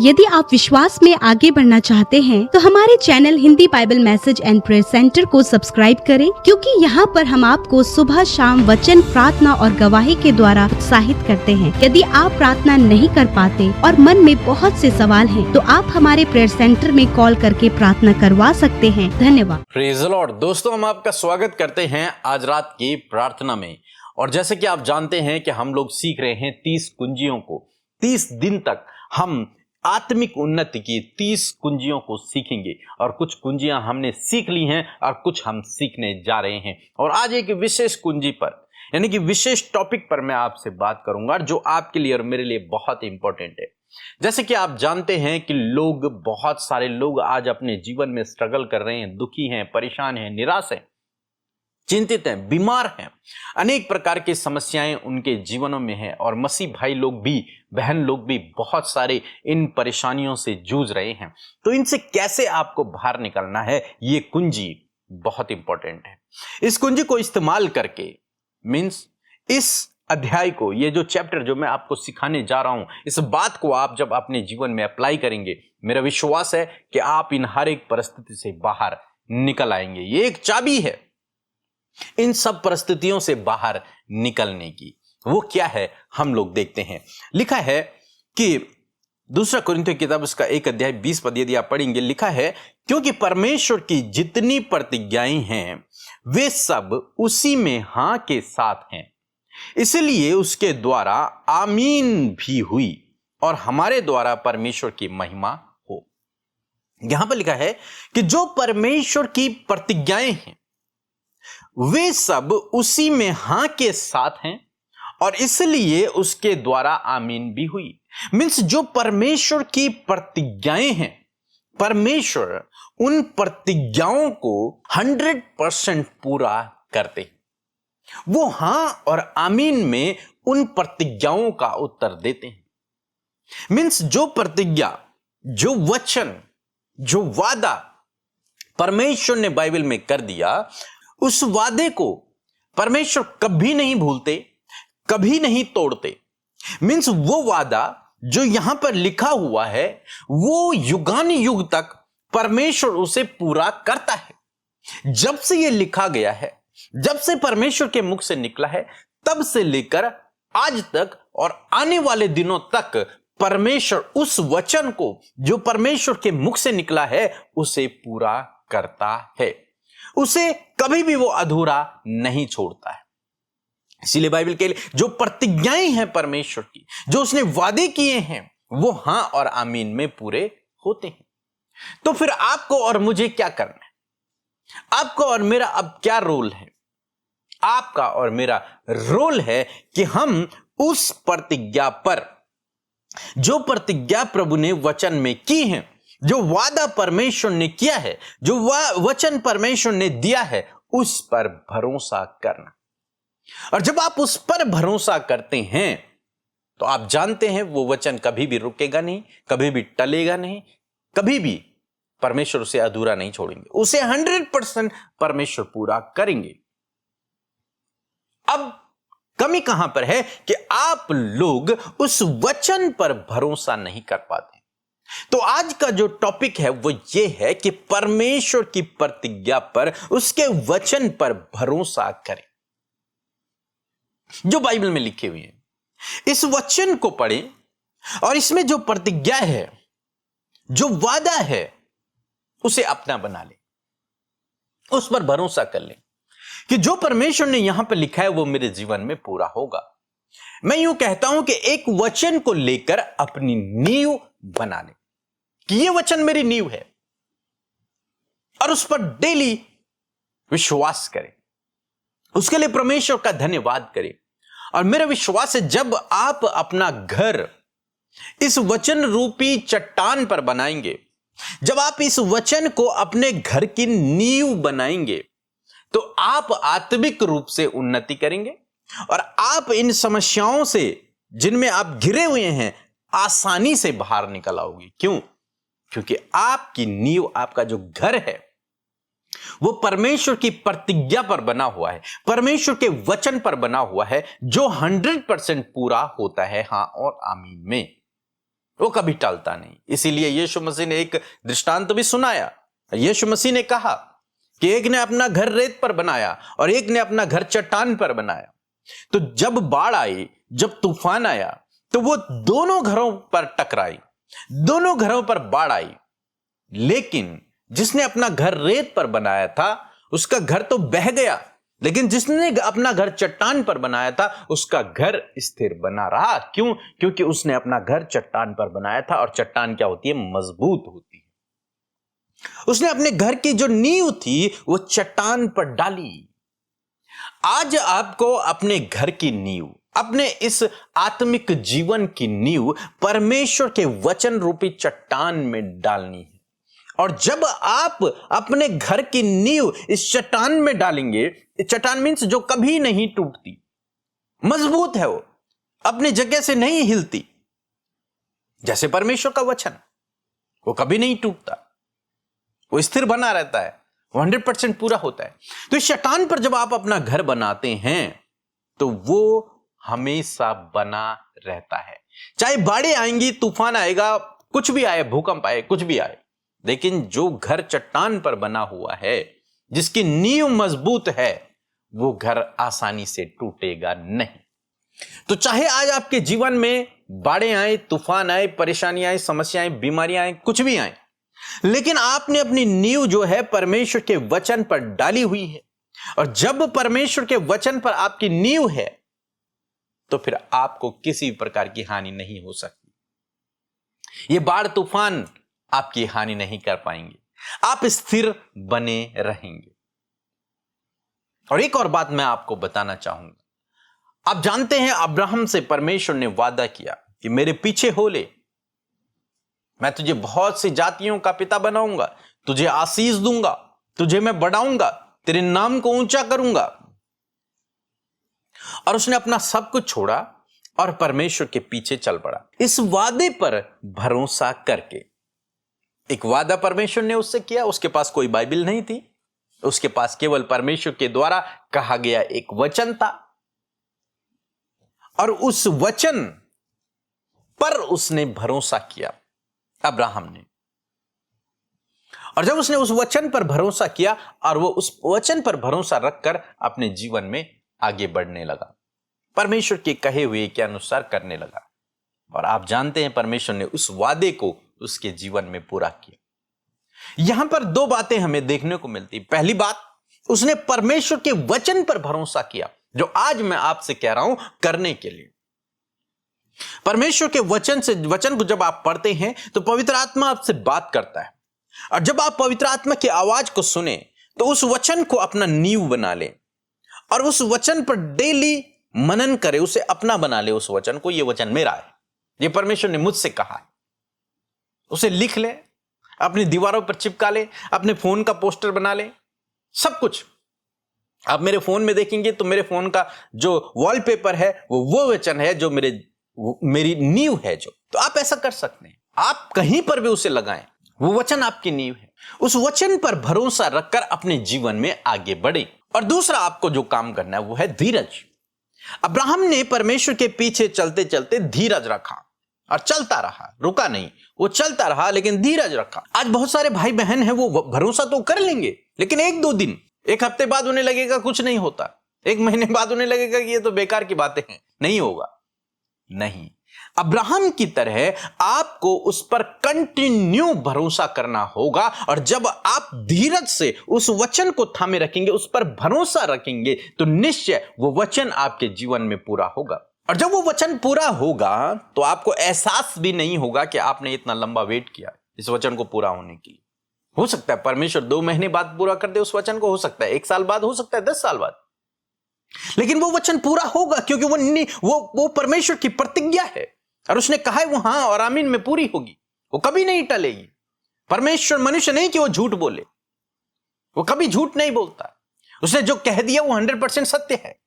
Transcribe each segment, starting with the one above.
यदि आप विश्वास में आगे बढ़ना चाहते हैं तो हमारे channel Hindi Bible message and prayer centre को सब्सक्राइब करें, क्योंकि यहाँ पर हम आपको सुबह शाम वचन, प्रार्थना और गवाही के द्वारा उत्साहित करते हैं। यदि आप प्रार्थना नहीं कर पाते और मन में बहुत से सवाल हैं, तो आप हमारे प्रेयर सेंटर में कॉल करके प्रार्थना करवा सकते हैं। धन्यवाद। Praise the Lord. दोस्तों, हम आपका स्वागत करते हैं आज रात की प्रार्थना में। और जैसे कि आप जानते हैं कि हम लोग सीख रहे हैं 30 कुंजियों को। 30 दिन तक हम आत्मिक उन्नति की 30 कुंजियों को सीखेंगे, और कुछ कुंजियां हमने सीख ली हैं और कुछ हम सीखने जा रहे हैं। और आज एक विशेष कुंजी पर, यानी कि विशेष टॉपिक पर मैं आपसे बात करूंगा, जो आपके लिए और मेरे लिए बहुत इंपॉर्टेंट है। जैसे कि आप जानते हैं कि बहुत सारे लोग आज अपने जीवन में स्ट्रगल कर रहे हैं, दुखी हैं, परेशान हैं, निराश हैं, चिंतित हैं, बीमार हैं। अनेक प्रकार की समस्याएं उनके जीवनों में हैं, और मसीह भाई लोग भी, बहन लोग भी बहुत सारे इन परेशानियों से जूझ रहे हैं। तो इनसे कैसे आपको बाहर निकलना है, ये कुंजी बहुत इंपॉर्टेंट है। इस कुंजी को इस्तेमाल करके, मीन्स इस अध्याय को, ये जो चैप्टर जो मैं आपको सिखाने जा रहा हूं, इस बात को आप जब अपने जीवन में अप्लाई करेंगे, मेरा विश्वास है कि आप इन हर एक परिस्थिति से बाहर निकल आएंगे। ये एक चाबी है इन सब परिस्थितियों से बाहर निकलने की। वो क्या है, हम लोग देखते हैं। लिखा है कि 2 कुरिन्थियों की किताब, उसका 1 अध्याय 20 पद यदि आप पढ़ेंगे, लिखा है, क्योंकि परमेश्वर की जितनी प्रतिज्ञाएं हैं वे सब उसी में हां के साथ हैं, इसलिए उसके द्वारा आमीन भी हुई और हमारे द्वारा परमेश्वर की महिमा हो। यहां पर लिखा है कि जो परमेश्वर की प्रतिज्ञाएं हैं वे सब उसी में हां के साथ हैं, और इसलिए उसके द्वारा आमीन भी हुई। मीन्स जो परमेश्वर की प्रतिज्ञाएं हैं, परमेश्वर उन प्रतिज्ञाओं को 100% पूरा करते हैं। वो हां और आमीन में उन प्रतिज्ञाओं का उत्तर देते हैं। मीन्स जो प्रतिज्ञा, जो वचन, जो वादा परमेश्वर ने बाइबल में कर दिया, उस वादे को परमेश्वर कभी नहीं भूलते, कभी नहीं तोड़ते। मीन्स वो वादा जो यहां पर लिखा हुआ है, वो युगान युग तक परमेश्वर उसे पूरा करता है। जब से ये लिखा गया है, जब से परमेश्वर के मुख से निकला है, तब से लेकर आज तक और आने वाले दिनों तक परमेश्वर उस वचन को जो परमेश्वर के मुख से निकला है उसे पूरा करता है। उसे कभी भी वो अधूरा नहीं छोड़ता है। इसीलिए बाइबल के लिए जो प्रतिज्ञाएं हैं परमेश्वर की, जो उसने वादे किए हैं, वो हां और आमीन में पूरे होते हैं। तो फिर आपको और मुझे क्या करना है? आपका और मेरा अब क्या रोल है? आपका और मेरा रोल है कि हम उस प्रतिज्ञा पर, जो प्रतिज्ञा प्रभु ने वचन में की है, जो वादा परमेश्वर ने किया है, जो वचन परमेश्वर ने दिया है, उस पर भरोसा करना। और जब आप उस पर भरोसा करते हैं तो आप जानते हैं वो वचन कभी भी रुकेगा नहीं, कभी भी टलेगा नहीं, कभी भी परमेश्वर उसे अधूरा नहीं छोड़ेंगे। उसे 100% परमेश्वर पूरा करेंगे। अब कमी कहां पर है कि आप लोग उस वचन पर भरोसा नहीं कर पाते। तो आज का जो टॉपिक है वो ये है कि परमेश्वर की प्रतिज्ञा पर, उसके वचन पर भरोसा करें जो बाइबल में लिखे हुए हैं। इस वचन को पढ़ें और इसमें जो प्रतिज्ञा है, जो वादा है, उसे अपना बना लें, उस पर भरोसा कर लें कि जो परमेश्वर ने यहां पर लिखा है वो मेरे जीवन में पूरा होगा। मैं यूं कहता हूं कि एक वचन को लेकर अपनी नींव बना लें कि ये वचन मेरी नींव है, और उस पर डेली विश्वास करें, उसके लिए परमेश्वर का धन्यवाद करें। और मेरा विश्वास है जब आप अपना घर इस वचन रूपी चट्टान पर बनाएंगे, जब आप इस वचन को अपने घर की नींव बनाएंगे, तो आप आत्मिक रूप से उन्नति करेंगे, और आप इन समस्याओं से जिनमें आप घिरे हुए हैं आसानी से बाहर निकल आओगे। क्यों? क्योंकि आपकी नींव, आपका जो घर है, वो परमेश्वर की प्रतिज्ञा पर बना हुआ है, परमेश्वर के वचन पर बना हुआ है, जो 100% पूरा होता है हां और आमीन में। वो कभी टलता नहीं। इसीलिए यीशु मसीह ने एक दृष्टांत भी सुनाया। यीशु मसीह ने कहा कि एक ने अपना घर रेत पर बनाया और एक ने अपना घर चट्टान पर बनाया। तो जब बाढ़ आई, जब तूफान आया, तो वो दोनों घरों पर टकराई, दोनों घरों पर बाढ़ आई। लेकिन जिसने अपना घर रेत पर बनाया था उसका घर तो बह गया, लेकिन जिसने अपना घर चट्टान पर बनाया था उसका घर स्थिर बना रहा। क्यों? क्योंकि उसने अपना घर चट्टान पर बनाया था, और चट्टान क्या होती है? मजबूत होती है। उसने अपने घर की जो नींव थी वो चट्टान पर डाली। आज आपको अपने घर की नींव, अपने इस आत्मिक जीवन की नींव परमेश्वर के वचन रूपी चट्टान में डालनी है। और जब आप अपने घर की नींव इस चट्टान में डालेंगे, चट्टान मीन्स जो कभी नहीं टूटती, मजबूत है, वो अपनी जगह से नहीं हिलती, जैसे परमेश्वर का वचन, वो कभी नहीं टूटता, वो स्थिर बना रहता है, 100% पूरा होता है। तो इस चट्टान पर जब आप अपना घर बनाते हैं तो वो हमेशा बना रहता है। चाहे बाढ़ें आएंगी, तूफान आएगा, कुछ भी आए, भूकंप आए, कुछ भी आए, लेकिन जो घर चट्टान पर बना हुआ है, जिसकी नींव मजबूत है, वो घर आसानी से टूटेगा नहीं। तो चाहे आज आपके जीवन में बाढ़ें आए, तूफान आए, परेशानियां आए, समस्याएं, बीमारियां आए, कुछ भी आए, लेकिन आपने अपनी नींव जो है परमेश्वर के वचन पर डाली हुई है। और जब परमेश्वर के वचन पर आपकी नींव है तो फिर आपको किसी प्रकार की हानि नहीं हो सकती। ये बाढ़ तूफान आपकी हानि नहीं कर पाएंगे, आप स्थिर बने रहेंगे। और एक और बात मैं आपको बताना चाहूंगा। आप जानते हैं अब्राहम से परमेश्वर ने वादा किया कि मेरे पीछे हो ले, मैं तुझे बहुत सी जातियों का पिता बनाऊंगा, तुझे आशीष दूंगा, तुझे मैं बढ़ाऊंगा, तेरे नाम को ऊंचा करूंगा। और उसने अपना सब कुछ छोड़ा और परमेश्वर के पीछे चल पड़ा, इस वादे पर भरोसा करके। एक वादा परमेश्वर ने उससे किया। उसके पास कोई बाइबल नहीं थी, उसके पास केवल परमेश्वर के द्वारा कहा गया एक वचन था, और उस वचन पर उसने भरोसा किया, अब्राहम ने। और जब उसने उस वचन पर भरोसा किया और वो उस वचन पर भरोसा रखकर अपने जीवन में आगे बढ़ने लगा, परमेश्वर के कहे हुए के अनुसार करने लगा, और आप जानते हैं परमेश्वर ने उस वादे को उसके जीवन में पूरा किया। यहां पर दो बातें हमें देखने को मिलती। पहली बात, उसने परमेश्वर के वचन पर भरोसा किया, जो आज मैं आपसे कह रहा हूं करने के लिए। परमेश्वर के वचन को जब आप पढ़ते हैं तो पवित्र आत्मा आपसे बात करता है, और जब आप पवित्र आत्मा की आवाज को सुने तो उस वचन को अपना नींव बना ले और उस वचन पर डेली मनन करे, उसे अपना बना ले। उस वचन को, ये वचन मेरा है, ये परमेश्वर ने मुझसे कहा है, उसे लिख ले, अपनी दीवारों पर चिपका ले, अपने फोन का पोस्टर बना ले, सब कुछ। आप मेरे फोन में देखेंगे तो मेरे फोन का जो वॉलपेपर है वो वचन है, जो मेरी नींव है जो। तो आप ऐसा कर सकते हैं, आप कहीं पर भी उसे लगाएं, वो वचन आपकी नींव है। उस वचन पर भरोसा रखकर अपने जीवन में आगे बढ़े। और दूसरा आपको जो काम करना है वो है धीरज। अब्राहम ने परमेश्वर के पीछे चलते चलते धीरज रखा और चलता रहा, रुका नहीं, वो चलता रहा, लेकिन धीरज रखा। आज बहुत सारे भाई बहन हैं, वो भरोसा तो कर लेंगे, लेकिन एक दो दिन, एक हफ्ते बाद उन्हें लगेगा कुछ नहीं होता, एक महीने बाद उन्हें लगेगा कि ये तो बेकार की बातें हैं, नहीं होगा। नहीं, अब्राहम की तरह आपको उस पर कंटिन्यू भरोसा करना होगा। और जब आप धीरज से उस वचन को थामे रखेंगे, उस पर भरोसा रखेंगे, तो निश्चय वो वचन आपके जीवन में पूरा होगा। और जब वो वचन पूरा होगा तो आपको एहसास भी नहीं होगा कि आपने इतना लंबा वेट किया इस वचन को पूरा होने के लिए। हो सकता है परमेश्वर 2 महीने बाद पूरा कर दे उस वचन को, हो सकता है 1 साल बाद, हो सकता है 10 साल बाद, लेकिन वो वचन पूरा होगा, क्योंकि वो परमेश्वर की प्रतिज्ञा है, और उसने कहा है वो हां और आमीन में पूरी होगी, वो कभी नहीं टलेगी। परमेश्वर मनुष्य नहीं कि वो झूठ बोले, वो कभी झूठ नहीं बोलता, उसने जो कह दिया वो 100% सत्य है।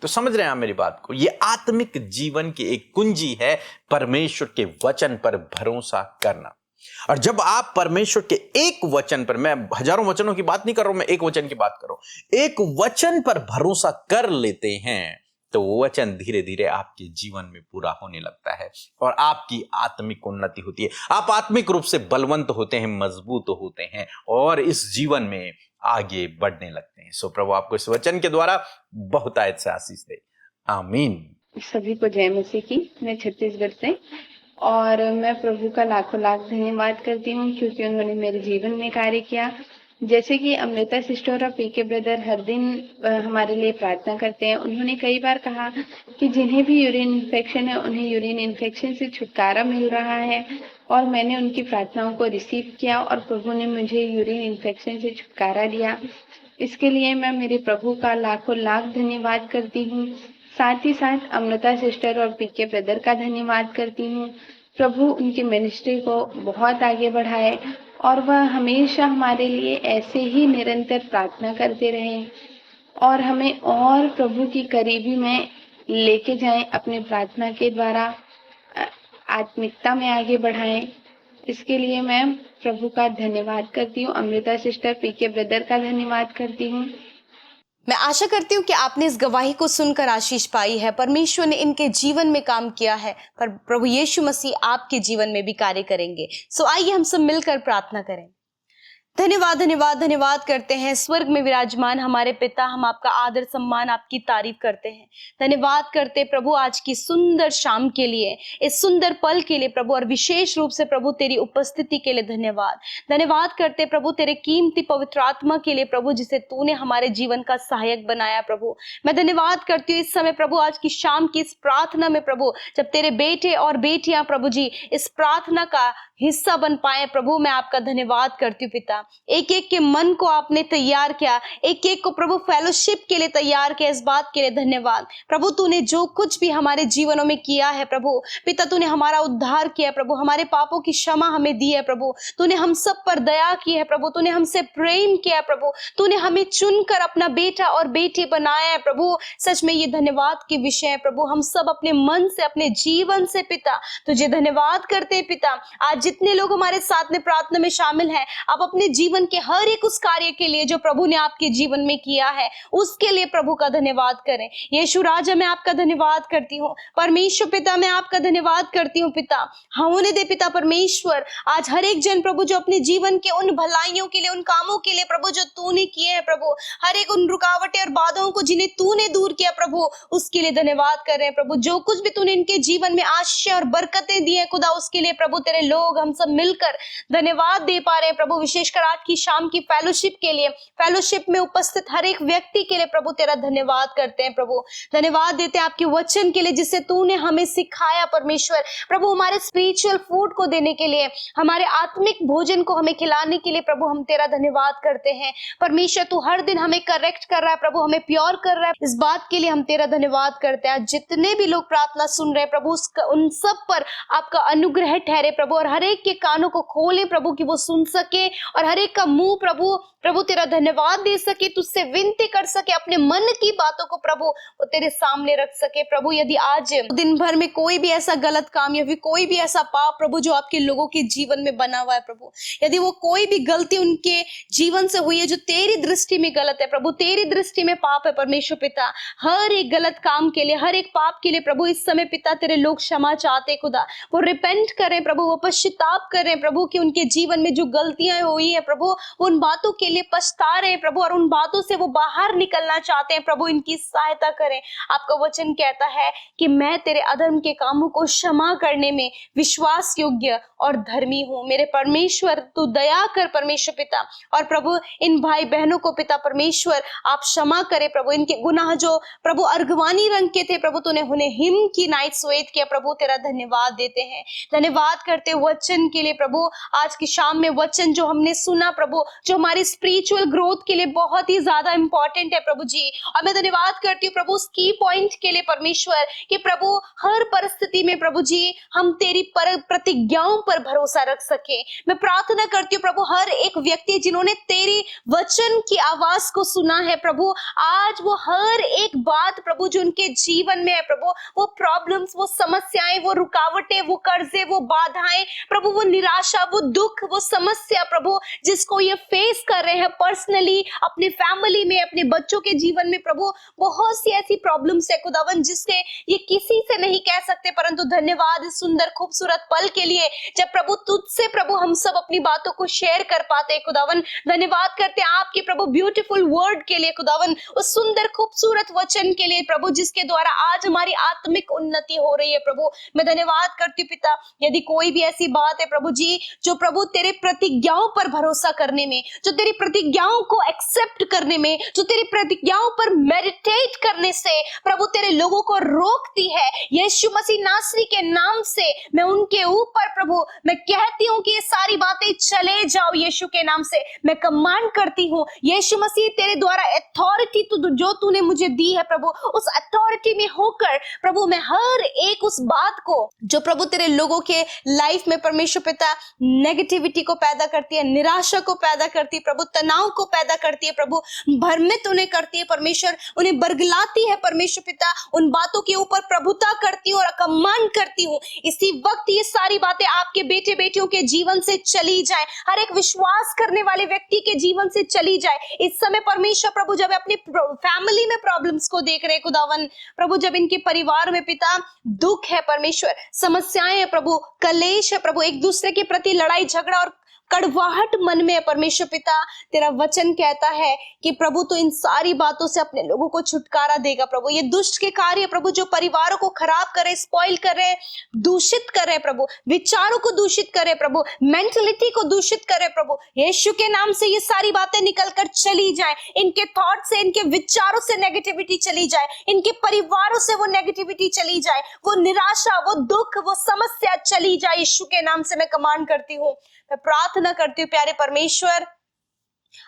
तो समझ रहे हैं आप मेरी बात को? ये आत्मिक जीवन की एक कुंजी है, परमेश्वर के वचन पर भरोसा करना। और जब आप परमेश्वर के एक वचन पर, मैं हजारों वचनों की बात नहीं कर रहा हूं, मैं एक वचन की बात कर रहा हूं, एक वचन पर भरोसा कर लेते हैं तो वो वचन धीरे धीरे आपके जीवन में पूरा होने लगता है और आपकी आत्मिक उन्नति होती है। आप आत्मिक रूप से बलवंत होते हैं, मजबूत होते हैं और इस जीवन में आगे बढ़ने लगते हैं। सो प्रभु आपको इस वचन के द्वारा बहुत आयत से आशीष दे। आमीन। सभी को जय मसीह की। मैं छत्तीसगढ़ से और मैं प्रभु का लाखों लाख धन्यवाद करती हूँ क्योंकि उन्होंने मेरे जीवन में कार्य किया। जैसे कि अमृता सिस्टर और पीके ब्रदर हर दिन हमारे लिए प्रार्थना करते हैं। उन्होंने कई बार कहा कि जिन्हें भी यूरिन इन्फेक्शन है उन्हें यूरिन इन्फेक्शन से छुटकारा मिल रहा है और मैंने उनकी प्रार्थनाओं को रिसीव किया और प्रभु ने मुझे यूरिन इन्फेक्शन से छुटकारा दिया। इसके लिए मैं मेरे प्रभु का लाखों लाख धन्यवाद करती हूँ। साथ ही साथ अमृता सिस्टर और पीके ब्रदर का धन्यवाद करती हूँ। प्रभु उनकी मिनिस्ट्री को बहुत आगे बढ़ाए और वह हमेशा हमारे लिए ऐसे ही निरंतर प्रार्थना करते रहें और हमें और प्रभु की करीबी में लेके जाएं, अपनी प्रार्थना के द्वारा आत्मिकता में आगे बढ़ाएं। इसके लिए मैं प्रभु का धन्यवाद करती हूँ। अमृता सिस्टर, पीके ब्रदर का धन्यवाद करती हूँ। मैं आशा करती हूँ कि आपने इस गवाही को सुनकर आशीष पाई है। परमेश्वर ने इनके जीवन में काम किया है, पर प्रभु यीशु मसीह आपके जीवन में भी कार्य करेंगे। सो आइए हम सब मिलकर प्रार्थना करें। धन्यवाद धन्यवाद धन्यवाद करते हैं स्वर्ग में विराजमान हमारे पिता, हम आपका आदर सम्मान आपकी तारीफ करते हैं। धन्यवाद करते प्रभु आज की सुंदर शाम के लिए, इस सुंदर पल के लिए प्रभु, और विशेष रूप से प्रभु तेरी उपस्थिति के लिए धन्यवाद। धन्यवाद करते प्रभु तेरे कीमती पवित्र आत्मा के लिए प्रभु, जिसे तूने हमारे जीवन का सहायक बनाया प्रभु। मैं धन्यवाद करती हूँ इस समय प्रभु, आज की शाम की इस प्रार्थना में प्रभु, जब तेरे बेटे और बेटियां प्रभु जी इस प्रार्थना का हिस्सा बन पाए प्रभु, मैं आपका धन्यवाद करती हूँ पिता। एक एक के मन को आपने तैयार किया, एक एक को प्रभु फेलोशिप के लिए तैयार किया, इस बात के लिए धन्यवाद प्रभु। तूने जो कुछ भी हमारे जीवनों में किया है प्रभु पिता, तूने हमारा उद्धार किया प्रभु, हमारे पापों की क्षमा हमें दी है प्रभु, तूने हम सब पर दया की है प्रभु, तूने हमसे प्रेम किया है प्रभु, तूने हमें चुनकर अपना बेटा और बेटी बनाया है प्रभु। सच में ये धन्यवाद के विषय है प्रभु। हम सब अपने मन से, अपने जीवन से पिता तुझे धन्यवाद करते हैं पिता। आज जितने लोग हमारे साथ में प्रार्थना में शामिल हैं, आप अपने जीवन के हर एक उस कार्य के लिए जो प्रभु ने आपके जीवन में किया है, उसके लिए प्रभु का धन्यवाद करें। यीशु राजा मैं आपका धन्यवाद करती हूँ। परमेश्वर पिता मैं आपका धन्यवाद करती हूँ पिता। होने दे पिता परमेश्वर, आज हर एक जन प्रभु जो अपने जीवन के उन भलाइयों के लिए, उन कामों के लिए प्रभु जो तूने किए हैं प्रभु, हर एक उन रुकावटें और बाधाओं को जिन्हें तूने दूर किया प्रभु, उसके लिए धन्यवाद कर रहे हैं प्रभु। जो कुछ भी तूने इनके जीवन में आशीष और बरकतें दी है खुदा, उसके लिए प्रभु तेरे लोग हम सब मिलकर धन्यवाद दे पा रहे हैं प्रभु। विशेषकर आज की शाम की फेलोशिप के लिए, फेलोशिप में उपस्थित हर एक व्यक्ति के लिए प्रभु तेरा धन्यवाद करते हैं प्रभु। धन्यवाद देते हैं आपके वचन के लिए जिससे तूने हमें सिखाया परमेश्वर प्रभु, हमारे स्पिरिचुअल फूड को देने के लिए, हमारे आत्मिक भोजन को हमें खिलाने के लिए प्रभु हम तेरा धन्यवाद करते हैं परमेश्वर। तू हर दिन हमें करेक्ट कर रहा है प्रभु, हमें प्योर कर रहा है, इस बात के लिए हम तेरा धन्यवाद करते हैं। जितने भी लोग प्रार्थना सुन रहे हैं प्रभु, उन सब पर आपका अनुग्रह ठहरे प्रभु, और हर एक के कानों को खोले प्रभु कि वो सुन सके, और हर एक का मुंह प्रभु तेरा धन्यवाद दे सके, तुझसे विनती कर सके, अपने मन की बातों को प्रभु वो तेरे सामने रख सके प्रभु। यदि आज दिन भर में कोई भी ऐसा गलत काम या फिर कोई भी ऐसा पाप प्रभु जो आपके लोगों के जीवन में बना हुआ है प्रभु, यदि वो कोई भी गलती उनके जीवन से हुई है जो तेरी दृष्टि में गलत है प्रभु, तेरी दृष्टि में पाप है परमेश्वर पिता, हर एक गलत काम के लिए, हर एक पाप के लिए प्रभु इस समय पिता तेरे लोग क्षमा चाहते खुदा, वो रिपेंट करें प्रभु, वो पश्चाताप करें प्रभु कि उनके जीवन में जो गलतियां हुई है प्रभु, उन बातों के लिए पछता रहे प्रभु, और उन बातों से वो बाहर निकलना चाहते हैं प्रभु, इनकी सहायता करें। आपका वचन कहता है कि मैं तेरे अधर्म के कामों को क्षमा करने में विश्वास योग्य और धर्मी हूँ। मेरे परमेश्वर तू दया कर परमेश्वर पिता, और प्रभु इन भाई बहनों को पिता परमेश्वर आप क्षमा करे प्रभु, इनके गुनाह जो प्रभु अर्गवानी रंग के थे प्रभु, तूने उन्हें हिम की नाइट श्वेत किया प्रभु, तेरा धन्यवाद देते हैं। धन्यवाद करते वचन के लिए प्रभु, आज की शाम में वचन जो हमने सुना प्रभु, जो हमारी स्पिरिचुअल ग्रोथ के लिए बहुत ही ज्यादा इंपॉर्टेंट है प्रभु जी, और मैं धन्यवाद करती हूँ प्रभु उस की पॉइंट के लिए परमेश्वर कि प्रभु हर परिस्थिति में प्रभु जी हम तेरी प्रतिज्ञाओं पर भरोसा रख सके। मैं प्रार्थना करती हूँ प्रभु हर एक व्यक्ति जिन्होंने तेरी वचन की आवाज को सुना है प्रभु, आज वो हर एक बात प्रभु जो उनके जीवन में है प्रभु, वो प्रॉब्लम्स, वो समस्याएं, वो रुकावटें, वो कर्जे, वो बाधाएं प्रभु, वो निराशा, वो दुख, वो समस्या प्रभु, जिसको ये फेस कर रहे हैं पर्सनली, अपनी फैमिली में, अपने बच्चों के जीवन में प्रभु बहुत सी ऐसी प्रॉब्लम्स है खुदावन जिसके ये किसी से नहीं कह सकते, परंतु धन्यवाद इस सुंदर खूबसूरत पल के लिए जब प्रभु तुझसे प्रभु हम सब अपनी बातों को शेयर कर पाते हैं खुदावन। धन्यवाद करते हैं आपके प्रभु ब्यूटीफुल वर्ड के लिए खुदावन, उस सुंदर खूबसूरत वचन के लिए प्रभु जिसके द्वारा आज हमारी आत्मिक उन्नति हो रही है प्रभु। मैं धन्यवाद करती हूँ पिता, यदि कोई भी ऐसी बात है प्रभु जी जो प्रभु तेरे प्रतिज्ञाओं पर भरोसा करने में, जो तेरी प्रतिज्ञाओं को एक्सेप्ट करने में, जो तेरी प्रतिज्ञाओं पर मेडिटेट करने से प्रभु तेरे लोगों को रोकती है, यीशु मसीह नासरी के नाम से मैं उनके ऊपर प्रभु मैं कहती हूँ कि ये सारी बातें चले जाओ। यीशु के नाम से मैं कमांड करती हूँ यीशु मसीह तेरे द्वारा अथॉरिटी जो तूने मुझे दी है प्रभु, उस अथॉरिटी में होकर प्रभु मैं हर एक उस बात को जो प्रभु तेरे लोगों के लाइफ में परमेश्वर पिता नेगेटिविटी को पैदा करती है, निराशा को पैदा करती है प्रभु, तनाव को पैदा करती है प्रभु, भ्रमित उन्हें करती है परमेश्वर, उन्हें बरगलाती है परमेश्वर पिता, उन बातों के ऊपर प्रभुता करती हूँ और कमांड करती हूँ इसी वक्त ये सारी बातें आपके बेटे बेटियों के जीवन से चली जाए, हर एक विश्वास करने वाले व्यक्ति के जीवन से चली जाए। इस समय परमेश्वर प्रभु जब अपनी फैमिली में प्रॉब्लम्स को देख रहे खुदावन प्रभु, जब इनके परिवार में पिता दुख है परमेश्वर, समस्याएं है प्रभु, कलेश है प्रभु, एक दूसरे के प्रति लड़ाई झगड़ा और कड़वाहट मन में है परमेश्वर पिता, तेरा वचन कहता है कि प्रभु तो इन सारी बातों से अपने लोगों को छुटकारा देगा प्रभु। ये दुष्ट के कार्य प्रभु जो परिवारों को खराब कर रहे, स्पॉइल कर रहे, दूषित कर रहे प्रभु, विचारों को दूषित कर रहे प्रभु, मेंटलिटी को दूषित कर रहे प्रभु, यीशु के नाम से ये सारी बातें निकल कर चली जाए, इनके थॉट से, इनके विचारों से नेगेटिविटी चली जाए, इनके परिवारों से वो नेगेटिविटी चली जाए, वो निराशा, वो दुख, वो समस्या चली जाए। यीशु के नाम से मैं कमांड करती हूँ, मैं प्रार्थना करती हूँ प्यारे परमेश्वर,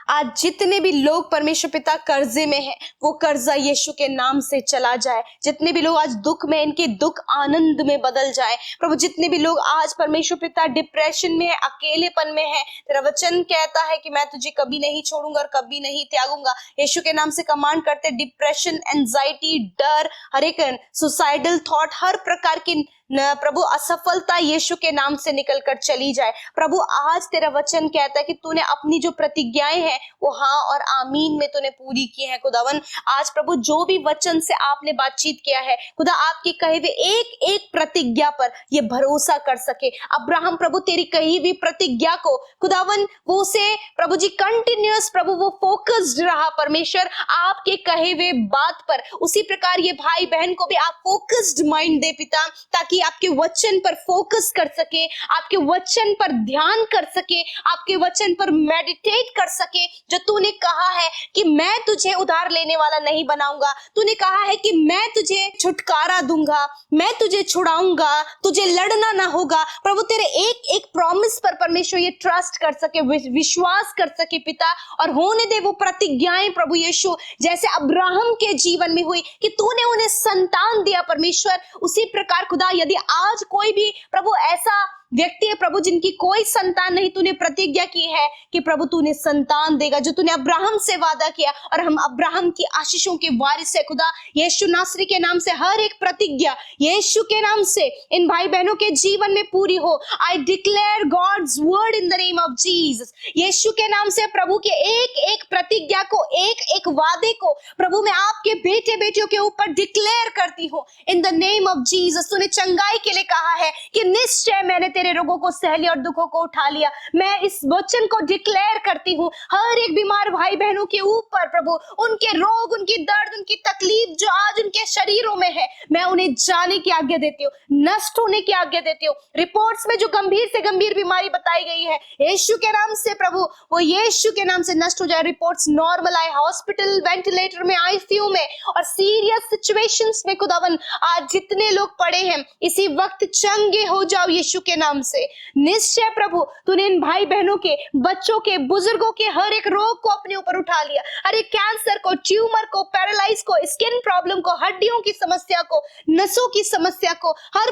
आज जितने भी लोग परमेश्वर पिता कर्जे में हैं, वो कर्जा यीशु के नाम से चला जाए। जितने भी लोग आज दुख में, इनके दुख आनंद में बदल जाए प्रभु। जितने भी लोग आज परमेश्वर पिता डिप्रेशन में है, अकेलेपन में है, तेरा वचन कहता है कि मैं तुझे कभी नहीं छोड़ूंगा और कभी नहीं त्यागूंगा। यीशु के नाम से कमांड करते, डिप्रेशन, एंजाइटी, डर, हर एक सुसाइडल थॉट, हर प्रकार की प्रभु असफलता यीशु के नाम से निकल कर चली जाए प्रभु। आज तेरा वचन कहता है कि तूने अपनी जो प्रतिज्ञाएं हैं वो हाँ और आमीन में तूने पूरी की है खुदावन। आज प्रभु जो भी वचन से आपने बातचीत किया है खुदा, आपके कहे हुए एक एक प्रतिज्ञा पर ये भरोसा कर सके। अब्राहम प्रभु तेरी कही हुई प्रतिज्ञा को खुदावन वो उसे प्रभु जी कंटिन्यूअस प्रभु वो फोकस्ड रहा परमेश्वर आपके कहे हुए बात पर। उसी प्रकार ये भाई बहन को भी आप फोकस्ड माइंड दे पिता, ताकि आपके वचन पर फोकस कर सके, आपके वचन पर ध्यान कर सके, आपके वचन पर मेडिटेट कर सके। जो तूने कहा है कि मैं तुझे उधार लेने वाला नहीं बनाऊंगा, तूने कहा है कि मैं तुझे छुटकारा दूंगा, मैं तुझे छुड़ाऊंगा, तुझे लड़ना ना होगा प्रभु। तेरे एक एक प्रॉमिस पर परमेश्वर ये ट्रस्ट कर सके, विश्वास कर सके पिता, और होने दे वो प्रतिज्ञाएं प्रभु यीशु जैसे अब्राहम के जीवन में हुई कि तूने उन्हें संतान दिया परमेश्वर। उसी प्रकार खुदा यदि आज कोई भी प्रभु ऐसा व्यक्ति है प्रभु जिनकी कोई संतान नहीं, तूने प्रतिज्ञा की है कि प्रभु तूने संतान देगा, जो तूने अब्राहम से वादा किया, और हम अब्राहम की आशीषों के वारिस है खुदा। यीशु नासरी के नाम से हर एक प्रतिज्ञा यीशु के नाम से इन भाई बहनों के जीवन में पूरी हो। I declare God's word in the name of Jesus. Yeshu के नाम से प्रभु के एक एक प्रतिज्ञा को, एक एक वादे को प्रभु मैं आपके बेटे बेटियों के ऊपर डिक्लेयर करती हूँ इन द नेम ऑफ जीसस। तूने चंगाई के लिए कहा है कि निश्चय मैंने तेरे रोगों को सह लिया और दुखों को उठा लिया। मैं इस वचन को डिक्लेयर करती हूँ हर एक बीमार भाई बहनों के ऊपर प्रभु, उनके रोग, उनकी दर्द, उनकी तकलीफ जो आज उनके शरीरों में है, मैं उन्हें जाने की आज्ञा देती हूँ, नष्ट होने की आज्ञा देती हूँ। रिपोर्ट्स में जो गंभीर से गंभीर बीमारी बताई गई है यीशु के नाम से प्रभु वो यीशु के नाम से नष्ट हो जाए। रिपोर्ट्स नॉर्मल आए, हॉस्पिटल वेंटिलेटर में, आईसीयू में और सीरियस सिचुएशंस में खुदावन आज जितने लोग पड़े हैं इसी वक्त चंगे हो जाओ यीशु के नाम से। निश्चय प्रभु तूने इन भाई बहनों के, बच्चों के, बुजुर्गों के हर एक रोग को अपने ऊपर उठा लिया, हर एक कैंसर को, ट्यूमर को, पैरालाइज को, स्किन प्रॉब्लम को, हड्डियों की समस्या को, नसों की समस्या को, हर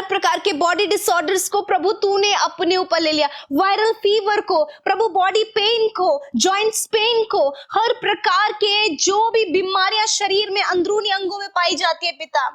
प्रकार के बॉडी डिसऑर्डर्स को प्रभु तूने अपने ऊपर ले लिया। वायरल फीवर को प्रभु, बॉडी पेन को, जॉइंट्स पेन को, हर प्रकार के जो भी बीमारियां शरीर में अंदरूनी अंगों में पाई जाती है पिता,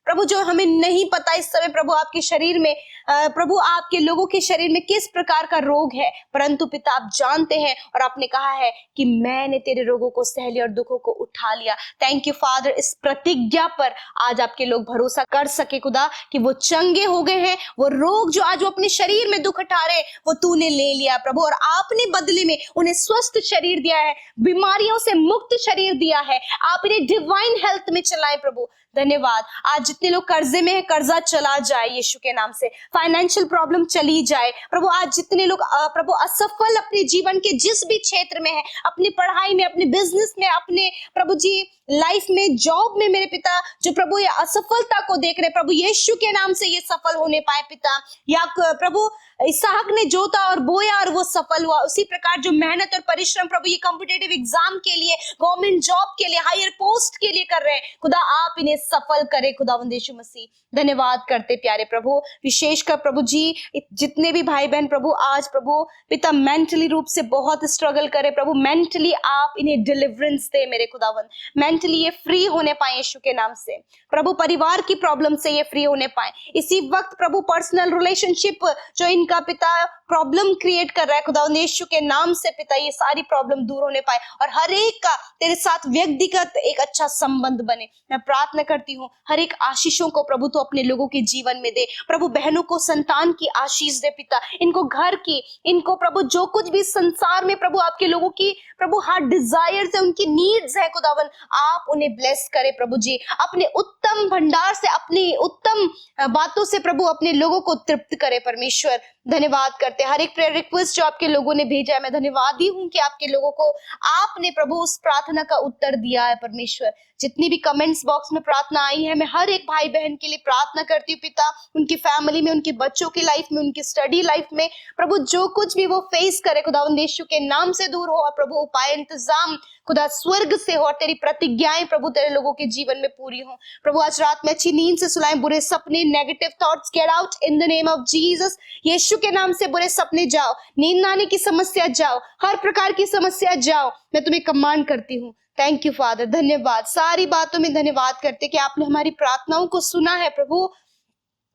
प्रभु जो हमें नहीं पता इस समय प्रभु आपके शरीर में प्रभु आपके लोगों के शरीर में किस प्रकार का रोग है, परंतु पिता आप जानते हैं और आपने कहा है कि मैंने तेरे रोगों को सह लिया और दुखों को उठा लिया। थैंक यू फादर, इस प्रतिज्ञा पर आज आपके लोग भरोसा कर सके खुदा कि वो चंगे हो गए हैं, वो रोग जो आज वो अपने शरीर में दुख उठा रहे वो तूने ले लिया प्रभु, और आपने बदले में उन्हें स्वस्थ शरीर दिया है, बीमारियों से मुक्त शरीर दिया है, आप इन्हें डिवाइन हेल्थ में चलाएं प्रभु। धन्यवाद। आज जितने लोग कर्जे में है कर्जा चला जाए यीशु के नाम से, फाइनेंशियल प्रॉब्लम चली जाए प्रभु। आज जितने लोग प्रभु असफल अपने जीवन के जिस भी क्षेत्र में है, अपनी पढ़ाई में, अपने बिजनेस में, अपने प्रभु जी लाइफ में, जॉब में, मेरे पिता जो प्रभु ये असफलता को देख रहे प्रभु यीशु के नाम से ये सफल होने पाए पिता। या प्रभु इसहाक ने जोता और बोया और वो सफल हुआ, उसी प्रकार जो मेहनत और परिश्रम प्रभु ये कॉम्पिटिटिव एग्जाम के लिए, गवर्नमेंट जॉब के लिए, हायर पोस्ट के लिए कर रहे हैं खुदा, आप इन्हें सफल करे खुदावंद यीशु मसीह। धन्यवाद करते प्यारे प्रभु, विशेषकर प्रभु जी जितने भी भाई बहन प्रभु आज प्रभु पिता मेंटली रूप से बहुत स्ट्रगल करे प्रभु, मेंटली आप इन्हें डिलीवरेंस दे मेरे खुदावंद, मेंटली ये फ्री होने पाए यीशु के नाम से प्रभु, परिवार की प्रॉब्लम से ये फ्री होने पाए। इसी वक्त प्रभु पर्सनल रिलेशनशिप जो इनका पिता प्रॉब्लम क्रिएट कर रहा है खुदावंद यीशु के नाम से पिता, ये सारी प्रॉब्लम दूर होने पाए और हर एक का तेरे साथ व्यक्तिगत एक अच्छा संबंध बने। मैं प्रार्थना करती हूँ हर एक आशीषों को प्रभु तो अपने लोगों के जीवन में दे प्रभु, बहनों को संतान की आशीष दे पिता, इनको घर की, इनको प्रभु जो कुछ भी संसार में प्रभु आपके लोगों की प्रभु हार्ट डिजायर्स है, उनकी नीड्स है खुदावन, आप उन्हें ब्लेस करे प्रभु जी, अपने उत्तम भंडार से, अपनी उत्तम बातों से प्रभु अपने लोगों को तृप्त करे परमेश्वर। धन्यवाद करते हर एक प्रेयर रिक्वेस्ट जो आपके लोगों ने भेजा है, मैं धन्यवादी हूं कि आपके लोगों को आपने प्रभु उस प्रार्थना का उत्तर दिया है परमेश्वर। जितनी भी कमेंट्स बॉक्स में प्रार्थना आई है, मैं हर एक भाई बहन के लिए प्रार्थना करती हूँ पिता, उनकी फैमिली में, उनके बच्चों की लाइफ में, उनकी स्टडी लाइफ में प्रभु जो कुछ भी वो फेस करे खुदावंद यीशु के नाम से दूर हो और प्रभु उपाय इंतजाम खुदा स्वर्ग से हो और तेरी प्रतिज्ञाएं प्रभु तेरे लोगों के जीवन में पूरी हो प्रभु। आज रात में अच्छी नींद से सुलाएं, बुरे सपने, negative thoughts get out in the name of Jesus. Yeshu के नाम से बुरे सपने जाओ, नींद आने की समस्या जाओ, हर प्रकार की समस्या जाओ, मैं तुम्हें कमांड करती हूँ। थैंक यू फादर, धन्यवाद, सारी बातों में धन्यवाद करते कि आपने हमारी प्रार्थनाओं को सुना है प्रभु,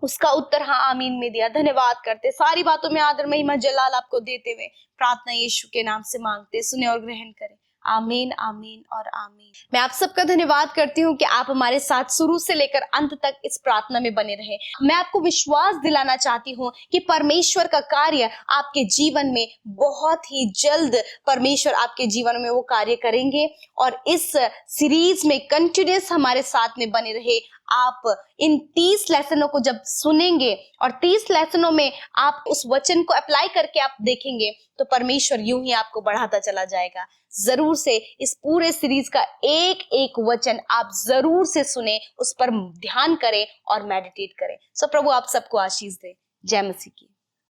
उसका उत्तर हाँ आमीन में दिया। धन्यवाद करते, सारी बातों में आदर महिमा जलाल आपको देते हुए प्रार्थना यीशु के नाम से मांगते, सुने और ग्रहण करें। आमीन, आमीन और आमीन। मैं आप सबका धन्यवाद करती हूँ कि आप हमारे साथ शुरू से लेकर अंत तक इस प्रार्थना में बने रहे। मैं आपको विश्वास दिलाना चाहती हूँ कि परमेश्वर का कार्य आपके जीवन में बहुत ही जल्द परमेश्वर आपके जीवन में वो कार्य करेंगे और इस सीरीज में कंटिन्यूअस हमारे साथ में बने रहे। आप इन 30 लेसनों को जब सुनेंगे और 30 लेसनों में आप उस वचन को अप्लाई करके आप देखेंगे तो परमेश्वर यूं ही आपको बढ़ाता चला जाएगा। जरूर से इस पूरे सीरीज का एक एक वचन आप जरूर से सुने, उस पर ध्यान करें और मेडिटेट करें। सो प्रभु आप सबको आशीष दे। जय मसीह की।